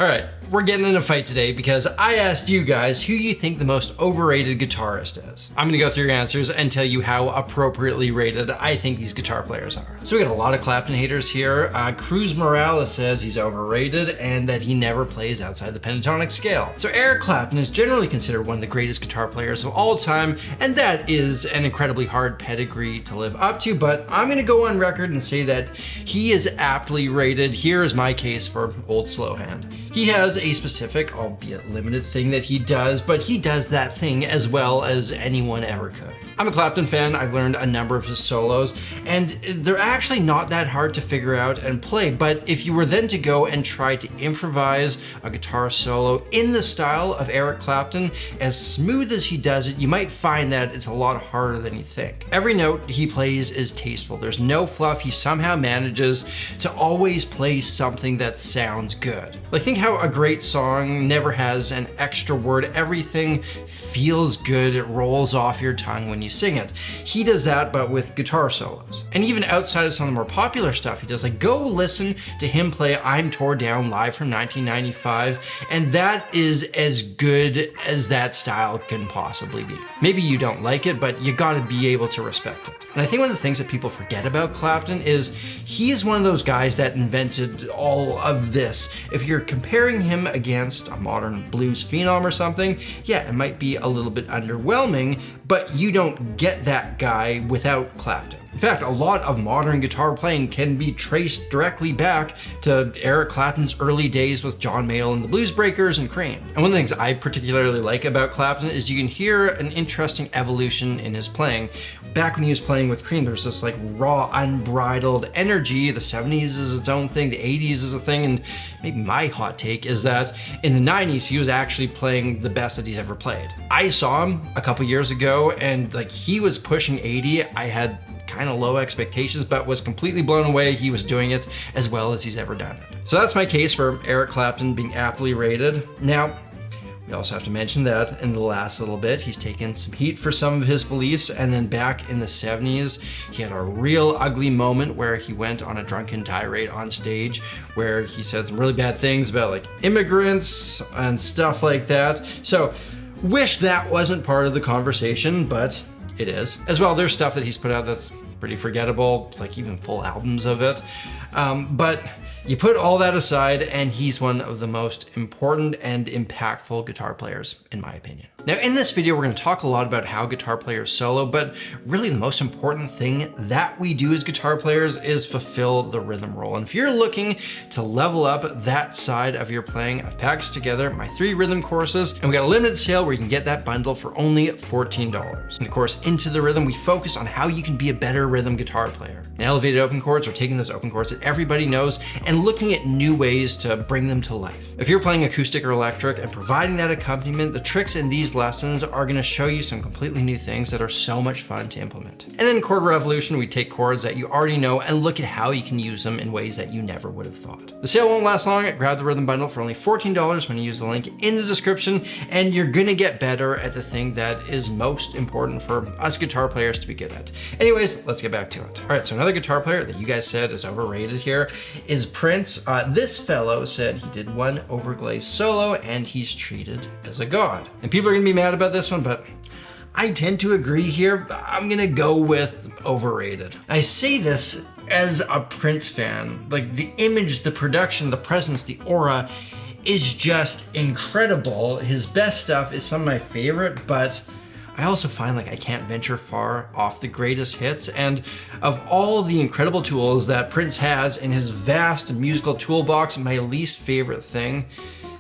All right, we're getting in a fight today because I asked you guys who you think the most overrated guitarist is. I'm gonna go through your answers and tell you how appropriately rated I think these guitar players are. So we got a lot of Clapton haters here. Cruz Morello says he's overrated and that he never plays outside the pentatonic scale. So Eric Clapton is generally considered one of the greatest guitar players of all time, and that is an incredibly hard pedigree to live up to, but I'm gonna go on record and say that he is aptly rated. Here is my case for Old Slowhand. He has a specific, albeit limited, thing that he does, but he does that thing as well as anyone ever could. I'm a Clapton fan. I've learned a number of his solos, and they're actually not that hard to figure out and play, but if you were then to go and try to improvise a guitar solo in the style of Eric Clapton, as smooth as he does it, you might find that it's a lot harder than you think. Every note he plays is tasteful. There's no fluff. He somehow manages to always play something that sounds good. Like, think how a great song never has an extra word. Everything feels good. It rolls off your tongue when you sing it. He does that, but with guitar solos. And even outside of some of the more popular stuff he does, like go listen to him play I'm Tore Down live from 1995, and that is as good as that style can possibly be. Maybe you don't like it, but you gotta be able to respect it. And I think one of the things that people forget about Clapton is he is one of those guys that invented all of this. If you're comparing him against a modern blues phenom or something, yeah, it might be a little bit underwhelming, but you don't get that guy without Clapton. In fact, a lot of modern guitar playing can be traced directly back to Eric Clapton's early days with John Mayall and the Blues Breakers and Cream. And one of the things I particularly like about Clapton is you can hear an interesting evolution in his playing. Back when he was playing with Cream, there's this like raw, unbridled energy. The 70s is its own thing, the 80s is a thing, and maybe my hot take is that in the 90s, he was actually playing the best that he's ever played. I saw him a couple years ago, and like he was pushing 80. I had kind of low expectations, but was completely blown away. He was doing it as well as he's ever done it. So that's my case for Eric Clapton being aptly rated. Now, we also have to mention that in the last little bit, he's taken some heat for some of his beliefs, and then back in the 70s, he had a real ugly moment where he went on a drunken tirade on stage where he said some really bad things about like immigrants and stuff like that. So, wish that wasn't part of the conversation, but it is. As well, there's stuff that he's put out that's pretty forgettable, like even full albums of it. But you put all that aside, and he's one of the most important and impactful guitar players, in my opinion. Now, in this video, we're going to talk a lot about how guitar players solo, but really the most important thing that we do as guitar players is fulfill the rhythm role. And if you're looking to level up that side of your playing, I've packaged together my 3 rhythm courses, and we got a limited sale where you can get that bundle for only $14. In the course Into the Rhythm, we focus on how you can be a better rhythm guitar player. In Elevated Open Chords, we're taking those open chords that everybody knows and looking at new ways to bring them to life. If you're playing acoustic or electric and providing that accompaniment, the tricks in these lessons are going to show you some completely new things that are so much fun to implement. And then Chord Revolution, we take chords that you already know and look at how you can use them in ways that you never would have thought. The sale won't last long. Grab the rhythm bundle for only $14 when you use the link in the description, and you're going to get better at the thing that is most important for us guitar players to be good at. Anyways, let's get back to it. All right, so another guitar player that you guys said is overrated here is Prince. This fellow said he did one overglazed solo and he's treated as a god. And people are gonna be mad about this one, but I tend to agree here. I'm gonna go with overrated. I say this as a Prince fan. Like, the image, the production, the presence, the aura is just incredible. His best stuff is some of my favorite, but I also find like I can't venture far off the greatest hits, and of all the incredible tools that Prince has in his vast musical toolbox, my least favorite thing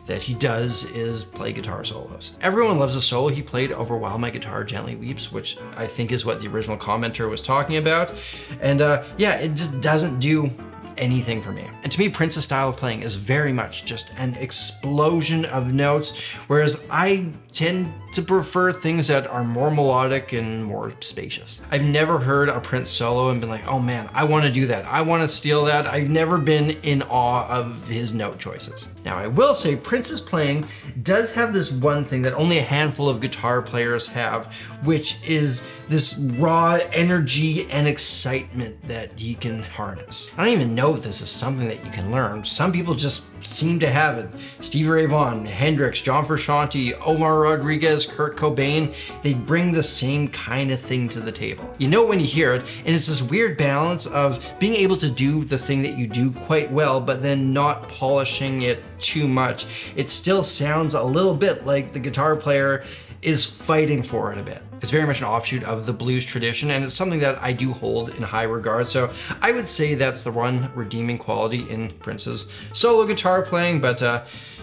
that he does is play guitar solos. Everyone loves a solo he played over While My Guitar Gently Weeps, which I think is what the original commenter was talking about. And yeah, it just doesn't do anything for me. And to me, Prince's style of playing is very much just an explosion of notes, whereas I tend to prefer things that are more melodic and more spacious. I've never heard a Prince solo and been like, oh man, I want to do that. I want to steal that. I've never been in awe of his note choices. Now, I will say Prince's playing does have this one thing that only a handful of guitar players have, which is this raw energy and excitement that he can harness. I don't even know know if this is something that you can learn. Some people just seem to have it. Stevie Ray Vaughan, Hendrix, John Frusciante, Omar Rodriguez, Kurt Cobain, they bring the same kind of thing to the table. You know when you hear it, and it's this weird balance of being able to do the thing that you do quite well, but then not polishing it too much. It still sounds a little bit like the guitar player is fighting for it a bit. It's very much an offshoot of the blues tradition, and it's something that I do hold in high regard. So I would say that's the one redeeming quality in Prince's solo guitar playing, but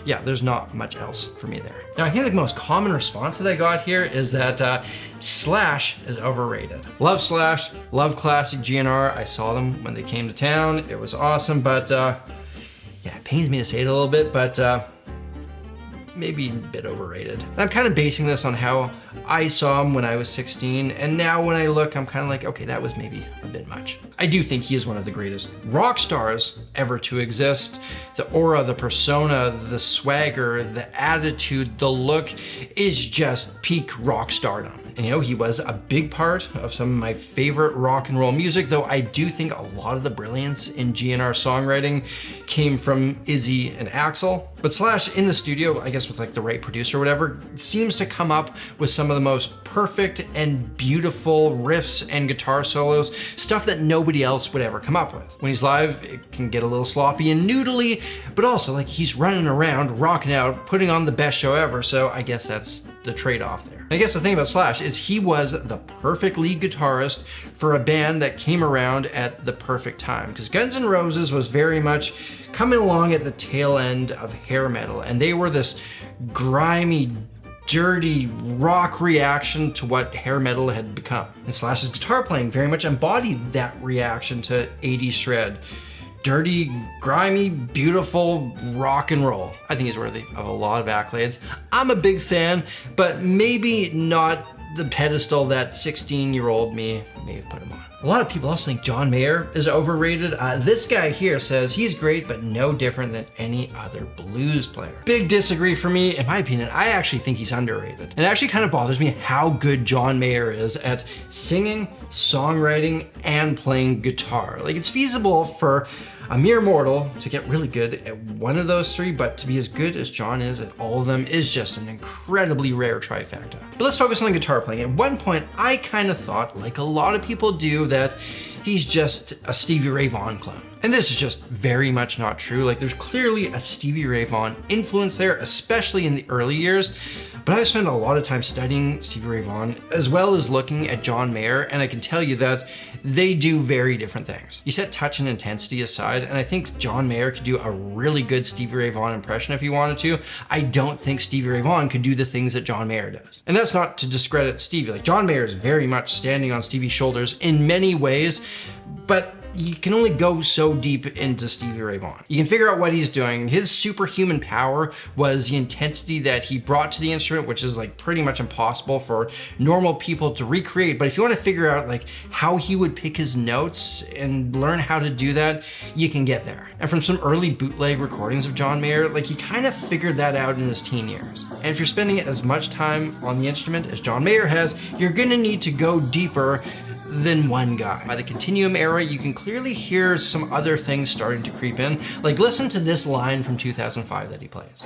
yeah, there's not much else for me there. Now, I think the most common response that I got here is that Slash is overrated. Love Slash, love classic GNR. I saw them when they came to town. It was awesome, but yeah, it pains me to say it a little bit, but maybe a bit overrated. And I'm kind of basing this on how I saw him when I was 16, and now when I look, I'm kind of like, okay, that was maybe a bit much. I do think he is one of the greatest rock stars ever to exist. The aura, the persona, the swagger, the attitude, the look is just peak rock stardom. And you know, he was a big part of some of my favorite rock and roll music, though I do think a lot of the brilliance in GNR songwriting came from Izzy and Axl. But Slash in the studio, I guess with like the right producer or whatever, seems to come up with some of the most perfect and beautiful riffs and guitar solos, stuff that nobody else would ever come up with. When he's live, it can get a little sloppy and noodly, but also like he's running around, rocking out, putting on the best show ever, so I guess that's the trade-off there. And I guess the thing about Slash is he was the perfect lead guitarist for a band that came around at the perfect time, because Guns N' Roses was very much coming along at the tail end of hair metal, and they were this grimy, dirty rock reaction to what hair metal had become. And Slash's guitar playing very much embodied that reaction to 80s shred. Dirty, grimy, beautiful rock and roll. I think he's worthy of a lot of accolades. I'm a big fan, but maybe not the pedestal that 16-year-old me may have put him on. A lot of people also think John Mayer is overrated. This guy here says he's great, but no different than any other blues player. Big disagree for me. In my opinion, I actually think he's underrated. And it actually kind of bothers me how good John Mayer is at singing, songwriting, and playing guitar. Like, it's feasible for a mere mortal to get really good at one of those three, but to be as good as John is at all of them is just an incredibly rare trifecta. But let's focus on the guitar playing. At one point, I kind of thought, like a lot of people do, that he's just a Stevie Ray Vaughan clone. And this is just very much not true. Like, there's clearly a Stevie Ray Vaughan influence there, especially in the early years. But I've spent a lot of time studying Stevie Ray Vaughan as well as looking at John Mayer, and I can tell you that they do very different things. You set touch and intensity aside, and I think John Mayer could do a really good Stevie Ray Vaughan impression if he wanted to. I don't think Stevie Ray Vaughan could do the things that John Mayer does. And that's not to discredit Stevie. Like, John Mayer is very much standing on Stevie's shoulders in many ways, but you can only go so deep into Stevie Ray Vaughan. You can figure out what he's doing. His superhuman power was the intensity that he brought to the instrument, which is like pretty much impossible for normal people to recreate. But if you want to figure out like how he would pick his notes and learn how to do that, you can get there. And from some early bootleg recordings of John Mayer, like, he kind of figured that out in his teen years. And if you're spending as much time on the instrument as John Mayer has, you're gonna need to go deeper than one guy. By the Continuum era, you can clearly hear some other things starting to creep in. Like, listen to this line from 2005 that he plays.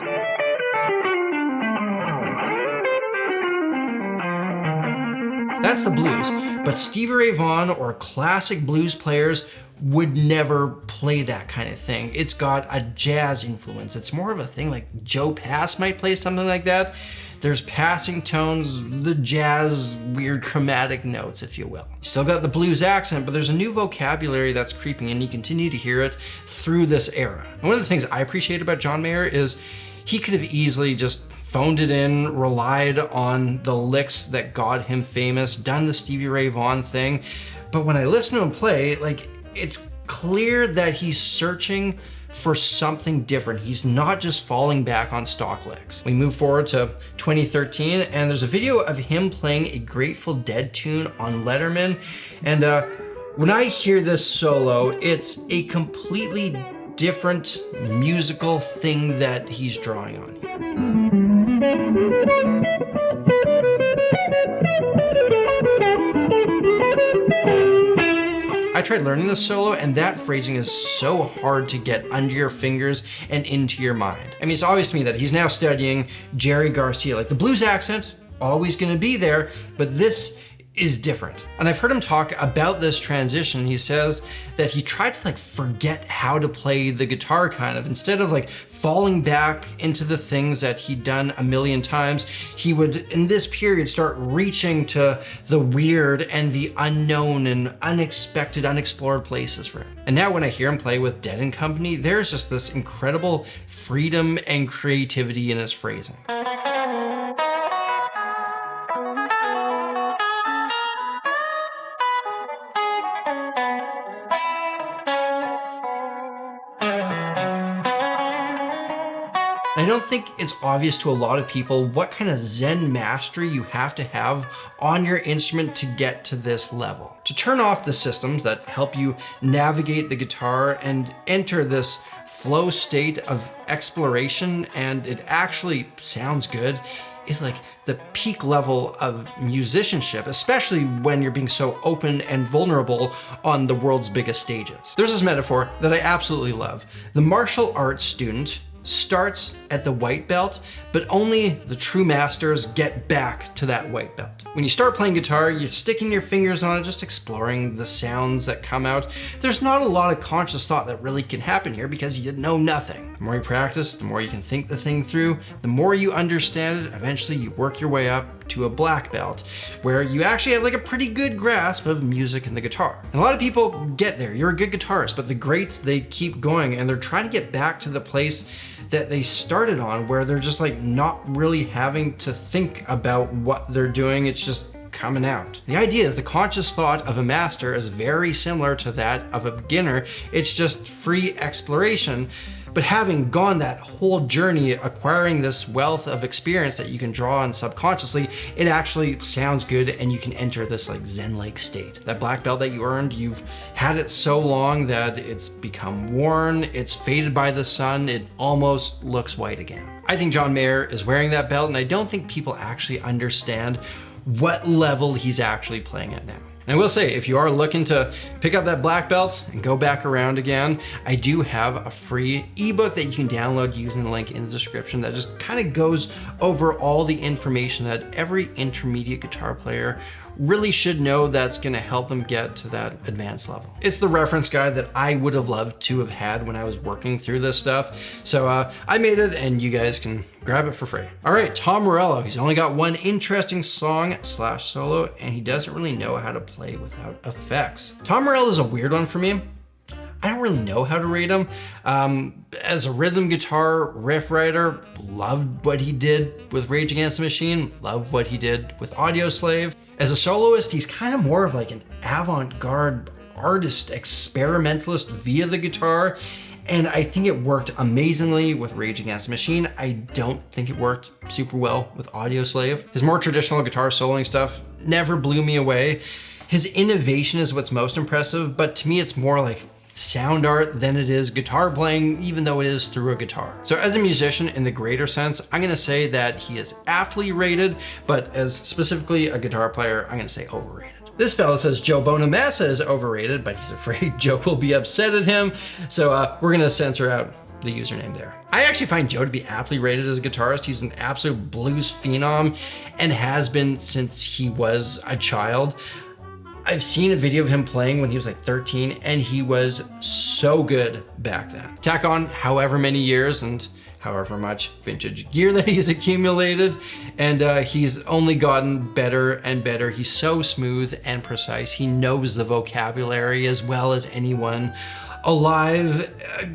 That's the blues, but Stevie Ray Vaughan or classic blues players would never play that kind of thing. It's got a jazz influence. It's more of a thing like Joe Pass might play something like that. There's passing tones, the jazz, weird chromatic notes, if you will. You still got the blues accent, but there's a new vocabulary that's creeping in. You continue to hear it through this era. And one of the things I appreciate about John Mayer is he could have easily just phoned it in, relied on the licks that got him famous, done the Stevie Ray Vaughan thing. But when I listen to him play, like, it's clear that he's searching for something different. He's not just falling back on stock licks. We move forward to 2013, and there's a video of him playing a Grateful Dead tune on Letterman. And when I hear this solo, it's a completely different musical thing that he's drawing on here. I tried learning this solo, and that phrasing is so hard to get under your fingers and into your mind. I mean, it's obvious to me that he's now studying Jerry Garcia. Like, the blues accent, always gonna be there, but this is different. And I've heard him talk about this transition. He says that he tried to like forget how to play the guitar kind of. Instead of like falling back into the things that he'd done a million times, he would, in this period, start reaching to the weird and the unknown and unexpected, unexplored places for him. And now when I hear him play with Dead & Company, there's just this incredible freedom and creativity in his phrasing. I don't think it's obvious to a lot of people what kind of Zen mastery you have to have on your instrument to get to this level. To turn off the systems that help you navigate the guitar and enter this flow state of exploration, and it actually sounds good, is like the peak level of musicianship, especially when you're being so open and vulnerable on the world's biggest stages. There's this metaphor that I absolutely love. The martial arts student starts at the white belt, but only the true masters get back to that white belt. When you start playing guitar, you're sticking your fingers on it, just exploring the sounds that come out. There's not a lot of conscious thought that really can happen here because you know nothing. The more you practice, the more you can think the thing through, the more you understand it, eventually you work your way up to a black belt where you actually have like a pretty good grasp of music and the guitar. And a lot of people get there, you're a good guitarist, but the greats, they keep going and they're trying to get back to the place that they started on, where they're just like not really having to think about what they're doing, it's just coming out. The idea is the conscious thought of a master is very similar to that of a beginner. It's just free exploration. But having gone that whole journey, acquiring this wealth of experience that you can draw on subconsciously, it actually sounds good and you can enter this like Zen-like state. That black belt that you earned, you've had it so long that it's become worn, it's faded by the sun, it almost looks white again. I think John Mayer is wearing that belt, and I don't think people actually understand what level he's actually playing at now. And I will say, if you are looking to pick up that black belt and go back around again, I do have a free ebook that you can download using the link in the description that just kind of goes over all the information that every intermediate guitar player really should know that's going to help them get to that advanced level. It's the reference guide that I would have loved to have had when I was working through this stuff. So I made it, and you guys can grab it for free. All right, Tom Morello. He's only got one interesting song / solo, and he doesn't really know how to play without effects. Tom Morello is a weird one for me. I don't really know how to rate him. As a rhythm guitar riff writer, loved what he did with Rage Against the Machine, loved what he did with Audioslave. As a soloist, he's kind of more of like an avant-garde artist, experimentalist via the guitar. And I think it worked amazingly with Rage Against the Machine. I don't think it worked super well with Audioslave. His more traditional guitar soloing stuff never blew me away. His innovation is what's most impressive, but to me it's more like sound art than it is guitar playing, even though it is through a guitar. So as a musician in the greater sense, I'm gonna say that he is aptly rated, but as specifically a guitar player, I'm gonna say overrated. This fella says Joe Bonamassa is overrated, but he's afraid Joe will be upset at him. So we're gonna censor out the username there. I actually find Joe to be aptly rated as a guitarist. He's an absolute blues phenom and has been since he was a child. I've seen a video of him playing when he was like 13, and he was so good back then. Tack on however many years and however much vintage gear that he's accumulated, and he's only gotten better and better. He's so smooth and precise. He knows the vocabulary as well as anyone alive.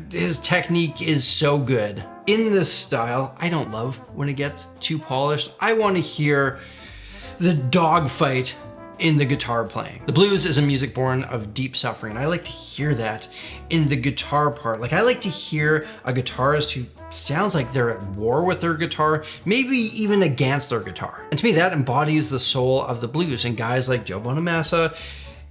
His technique is so good. In this style, I don't love when it gets too polished. I want to hear the dogfight in the guitar playing. The blues is a music born of deep suffering. I like to hear that in the guitar part. Like, I like to hear a guitarist who sounds like they're at war with their guitar, maybe even against their guitar. And to me, that embodies the soul of the blues. And guys like Joe Bonamassa,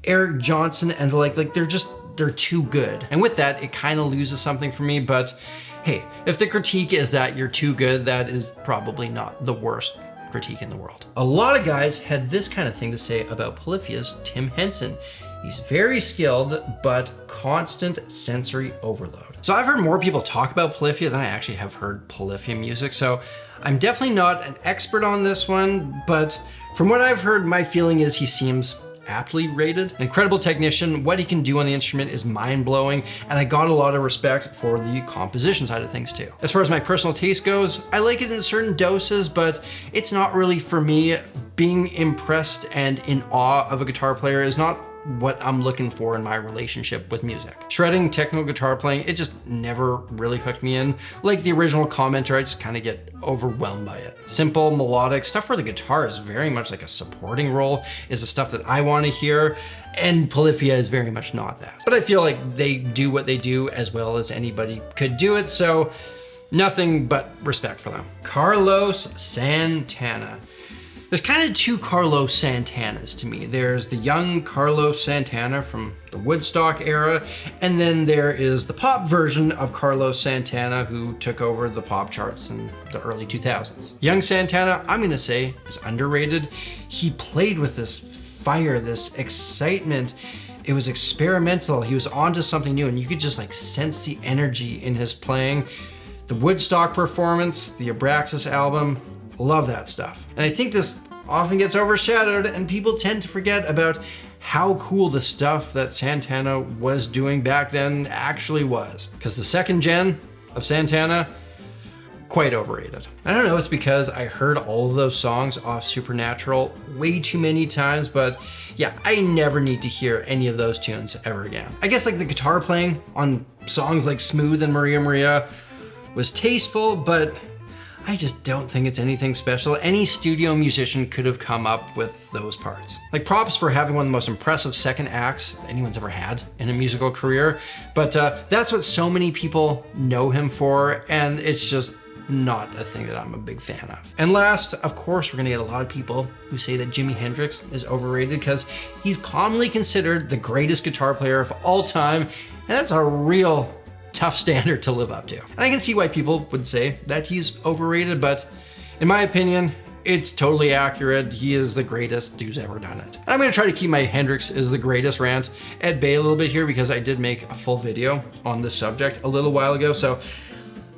Eric Johnson, and the like they're too good. And with that, it kind of loses something for me, but hey, if the critique is that you're too good, that is probably not the worst critique in the world. A lot of guys had this kind of thing to say about Polyphia's Tim Henson. He's very skilled, but constant sensory overload. So I've heard more people talk about polyphia than I actually have heard polyphia music, so I'm definitely not an expert on this one, but from what I've heard, my feeling is he seems aptly rated. An incredible technician, what he can do on the instrument is mind-blowing, and I got a lot of respect for the composition side of things too. As far as my personal taste goes, I like it in certain doses, but it's not really for me. Being impressed and in awe of a guitar player is not what I'm looking for in my relationship with music. Shredding, technical guitar playing, it just never really hooked me in. Like the original commenter, I just kind of get overwhelmed by it. Simple, melodic stuff for the guitar is very much like a supporting role, is the stuff that I want to hear, and polyphia is very much not that. But I feel like they do what they do as well as anybody could do it, so nothing but respect for them. Carlos Santana. There's kind of two Carlos Santanas to me. There's the young Carlos Santana from the Woodstock era, and then there is the pop version of Carlos Santana who took over the pop charts in the early 2000s. Young Santana, I'm gonna say, is underrated. He played with this fire, this excitement. It was experimental. He was onto something new, and you could just like sense the energy in his playing. The Woodstock performance, the Abraxas album, love that stuff. And I think this often gets overshadowed and people tend to forget about how cool the stuff that Santana was doing back then actually was. Because the second gen of Santana, quite overrated. I don't know, it's because I heard all of those songs off Supernatural way too many times, but yeah, I never need to hear any of those tunes ever again. I guess like the guitar playing on songs like Smooth and Maria Maria was tasteful, but I just don't think it's anything special. Any studio musician could have come up with those parts. Like props for having one of the most impressive second acts anyone's ever had in a musical career, but that's what so many people know him for, and it's just not a thing that I'm a big fan of. And last, of course, we're gonna get a lot of people who say that Jimi Hendrix is overrated because he's commonly considered the greatest guitar player of all time, and that's a real tough standard to live up to. And I can see why people would say that he's overrated, but in my opinion, it's totally accurate. He is the greatest who's ever done it. And I'm gonna try to keep my Hendrix is the greatest rant at bay a little bit here because I did make a full video on this subject a little while ago, so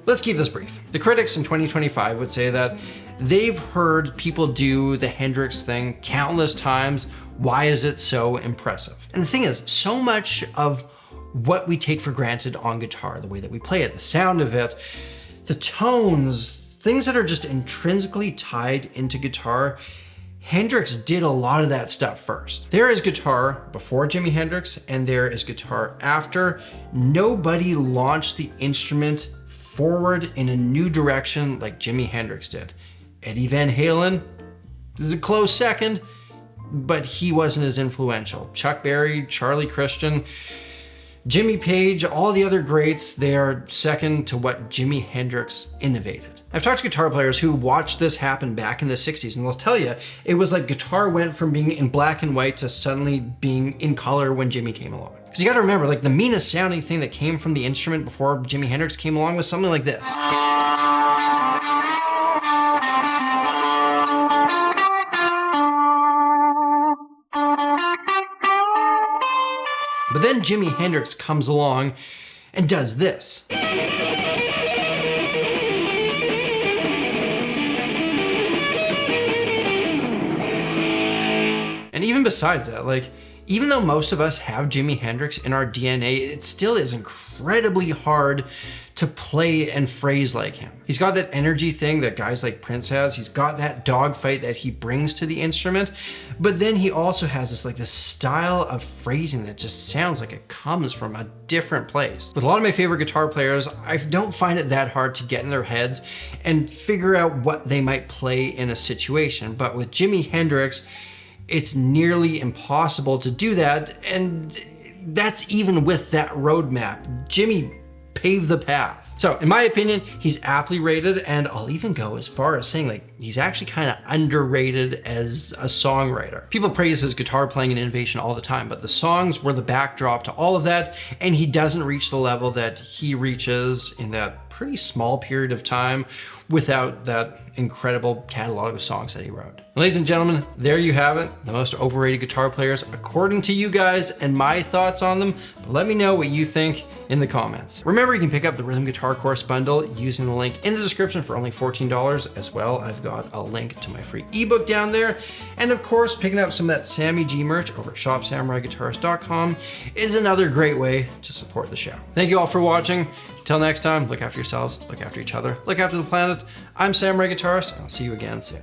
let's keep this brief. The critics in 2025 would say that they've heard people do the Hendrix thing countless times. Why is it so impressive? And the thing is, so much of what we take for granted on guitar, the way that we play it, the sound of it, the tones, things that are just intrinsically tied into guitar, Hendrix did a lot of that stuff first. There is guitar before Jimi Hendrix and there is guitar after. Nobody launched the instrument forward in a new direction like Jimi Hendrix did. Eddie Van Halen is a close second, but he wasn't as influential. Chuck Berry, Charlie Christian, Jimmy Page, all the other greats, they are second to what Jimi Hendrix innovated. I've talked to guitar players who watched this happen back in the 60s, and they'll tell you, it was like guitar went from being in black and white to suddenly being in color when Jimmy came along. Because you gotta remember, like the meanest sounding thing that came from the instrument before Jimi Hendrix came along was something like this. But then Jimi Hendrix comes along and does this. And even besides that, like, even though most of us have Jimi Hendrix in our DNA, it still is incredibly hard to play and phrase like him. He's got that energy thing that guys like Prince has. He's got that dogfight that he brings to the instrument, but then he also has this style of phrasing that just sounds like it comes from a different place. With a lot of my favorite guitar players, I don't find it that hard to get in their heads and figure out what they might play in a situation. But with Jimi Hendrix, it's nearly impossible to do that, and that's even with that roadmap. Jimmy paved the path. So in my opinion, he's aptly rated, and I'll even go as far as saying like he's actually kind of underrated as a songwriter. People praise his guitar playing and innovation all the time, but the songs were the backdrop to all of that, and he doesn't reach the level that he reaches in that pretty small period of time without that incredible catalog of songs that he wrote. Ladies and gentlemen, there you have it. The most overrated guitar players according to you guys and my thoughts on them. But let me know what you think in the comments. Remember, you can pick up the Rhythm Guitar Course bundle using the link in the description for only $14 as well. I've got a link to my free ebook down there. And of course, picking up some of that Sammy G merch over at shopsamuraiguitarist.com is another great way to support the show. Thank you all for watching. Until next time, look after yourselves, look after each other, look after the planet. I'm Samurai Guitarist, and I'll see you again soon.